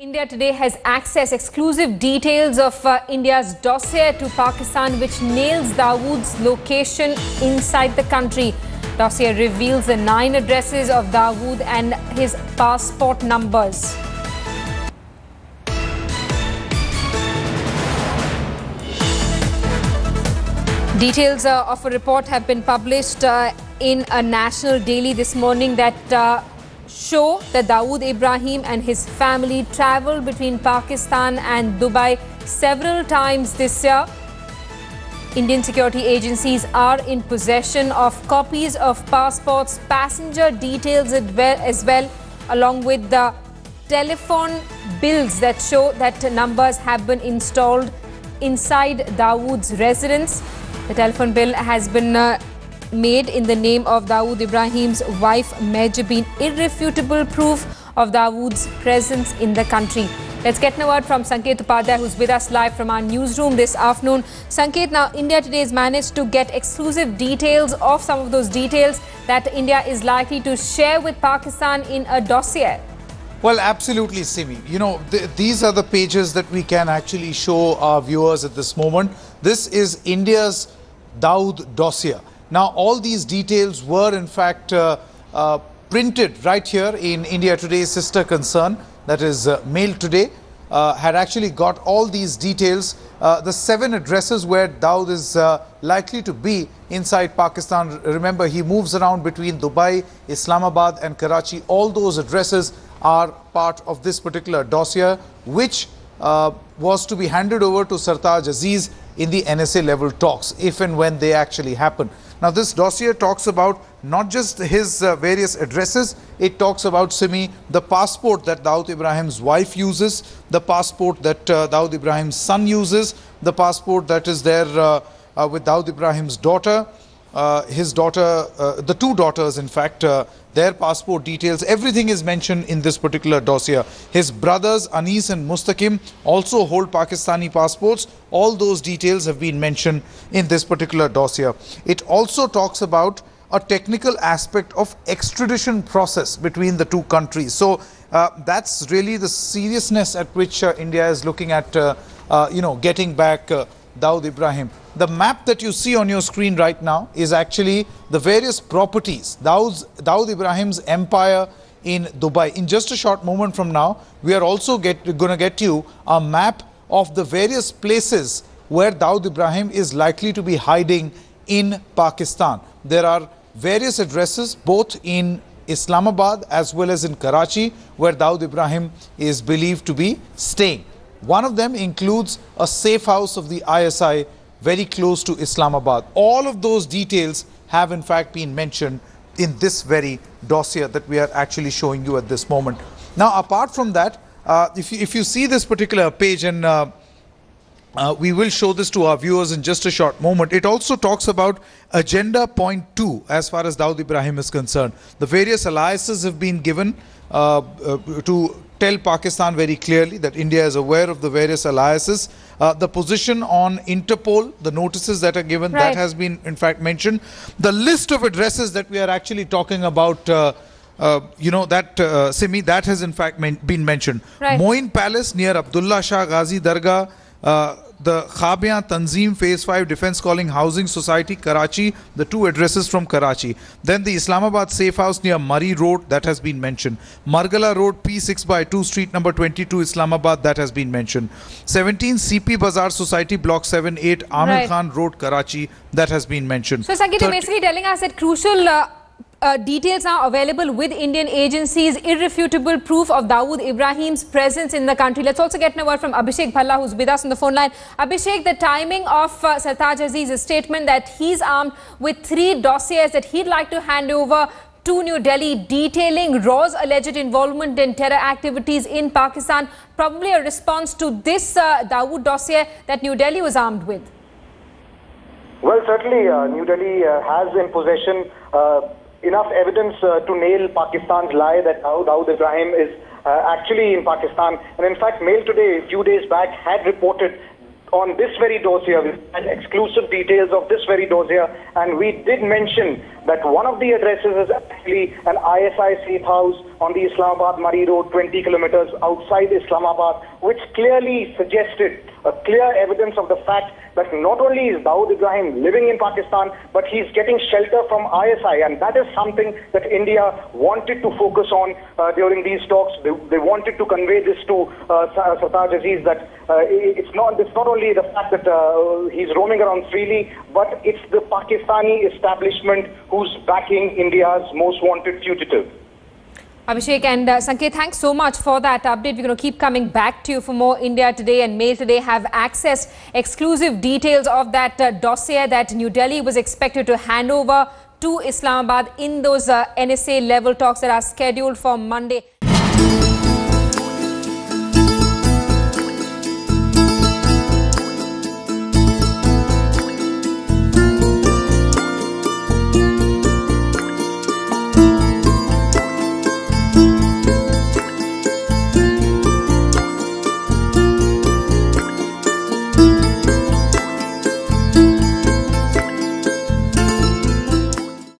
India today has accessed exclusive details of India's dossier to Pakistan, which nails Dawood's location inside the country. Dossier reveals the 9 addresses of Dawood and his passport numbers. Details of a report have been published in a national daily this morning that show that Dawood Ibrahim and his family travelled between Pakistan and Dubai several times this year. Indian security agencies are in possession of copies of passports, passenger details as well, along with the telephone bills that show that numbers have been installed inside Dawood's residence. The telephone bill has been made in the name of Dawood Ibrahim's wife Mejabeen, irrefutable proof of Dawood's presence in the country. Let's get a word from Sanket Upadhyay, who's with us live from our newsroom this afternoon. Sanket, now India today has managed to get exclusive details of some of those details that India is likely to share with Pakistan in a dossier. Well, absolutely, Simi. You know, these are the pages that we can actually show our viewers at this moment. This is India's Dawood dossier. Now, all these details were in fact printed right here in India Today's sister concern, that is Mail Today, had actually got all these details. The 7 addresses where Dawood is likely to be inside Pakistan. Remember, he moves around between Dubai, Islamabad and Karachi. All those addresses are part of this particular dossier, which was to be handed over to Sartaj Aziz in the NSA level talks, if and when they actually happen. Now, this dossier talks about not just his various addresses, it talks about, Simi, the passport that Dawood Ibrahim's wife uses, the passport that Dawood Ibrahim's son uses, the passport that is there with Dawood Ibrahim's daughter, his daughter, the 2 daughters, in fact, their passport details. Everything is mentioned in this particular dossier. His brothers Anis and Mustaqim also hold Pakistani passports. All those details have been mentioned in this particular dossier. It also talks about a technical aspect of extradition process between the 2 countries. So that's really the seriousness at which India is looking at, getting back Dawood Ibrahim. The map that you see on your screen right now is actually the various properties, Dawood Ibrahim's empire in Dubai. In just a short moment from now, we are also going to get you a map of the various places where Dawood Ibrahim is likely to be hiding in Pakistan. There are various addresses both in Islamabad as well as in Karachi where Dawood Ibrahim is believed to be staying. One of them includes a safe house of the ISI very close to Islamabad. All of those details have in fact been mentioned in this very dossier that we are actually showing you at this moment. Now, apart from that, if you see this particular page, and we will show this to our viewers in just a short moment, it also talks about agenda point 2 as far as Dawood Ibrahim is concerned. The various alliances have been given to tell Pakistan very clearly that India is aware of the various alliances. The position on Interpol, the notices that are given, that has been in fact mentioned. The list of addresses that we are actually talking about, Simi, that has in fact been mentioned. Moin Palace near Abdullah Shah Ghazi Dargah, the Khabiyan Tanzim Phase 5 Defence Calling Housing Society, Karachi, the 2 addresses from Karachi. Then the Islamabad Safe House near Murray Road, that has been mentioned. Margala Road, P6/2, Street number 22, Islamabad, that has been mentioned. 17 CP Bazaar Society, Block 7-8, Amir Khan Road, Karachi, that has been mentioned. So, Sanket, you're basically telling us that crucial details are available with Indian agencies, irrefutable proof of Dawood Ibrahim's presence in the country. Let's also get a word from Abhishek Bhalla, who's with us on the phone line. Abhishek, the timing of Sartaj Aziz's statement that he's armed with 3 dossiers that he'd like to hand over to New Delhi, detailing Raw's alleged involvement in terror activities in Pakistan, probably a response to this Dawood dossier that New Delhi was armed with. Well, certainly New Delhi has in possession enough evidence to nail Pakistan's lie that Dawood Ibrahim is actually in Pakistan. And in fact, Mail Today, a few days back, had reported on this very dossier, we had exclusive details of this very dossier, and we did mention that one of the addresses is actually an ISI safe house on the Islamabad-Murree Road, 20 kilometers outside Islamabad, which clearly suggested a clear evidence of the fact that not only is Dawood Ibrahim living in Pakistan, but he's getting shelter from ISI, and that is something that India wanted to focus on during these talks. They wanted to convey this to Sartaj Aziz, that it's not only the fact that he's roaming around freely, but it's the Pakistani establishment who's backing India's most wanted fugitive. Abhishek and Sanket, thanks so much for that update. We're going to keep coming back to you for more. India Today and Mail Today have accessed exclusive details of that dossier that New Delhi was expected to hand over to Islamabad in those NSA level talks that are scheduled for Monday.